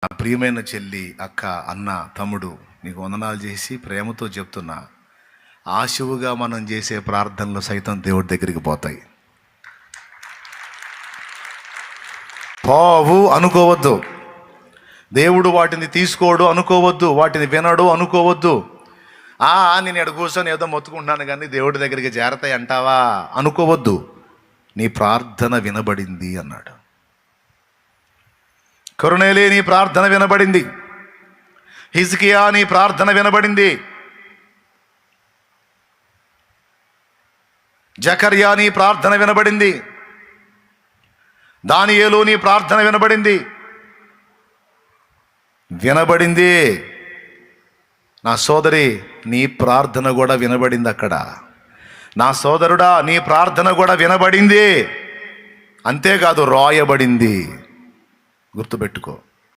ప్రియమైన చెల్లి, అక్క, అన్న, తమ్ముడు, నీకు వందనాలు చేసి ప్రేమతో చెప్తున్నా, ఆశువుగా మనం చేసే ప్రార్థనలు సైతం దేవుడి దగ్గరికి పోతాయి. పోవు అనుకోవద్దు. దేవుడు వాటిని తీసుకోడు అనుకోవద్దు, వాటిని వినడు అనుకోవద్దు. నేను ఎక్కడ కూర్చొని ఏదో మొత్తుకుంటున్నాను కానీ దేవుడి దగ్గరికి చేరతాయి అంటావా అనుకోవద్దు. నీ ప్రార్థన వినబడింది అన్నాడు. కొర్నేలీ, నీ ప్రార్థన వినబడింది. హిజ్కియా, నీ ప్రార్థన వినబడింది. జకర్యా, నీ ప్రార్థన వినబడింది. దానియేలు, నీ ప్రార్థన వినబడింది. నా సోదరి, నీ ప్రార్థన కూడా వినబడింది అక్కడ. నా సోదరుడా, నీ ప్రార్థన కూడా వినబడింది. అంతేకాదు, రాయబడింది. గుర్తుపెట్టుకో.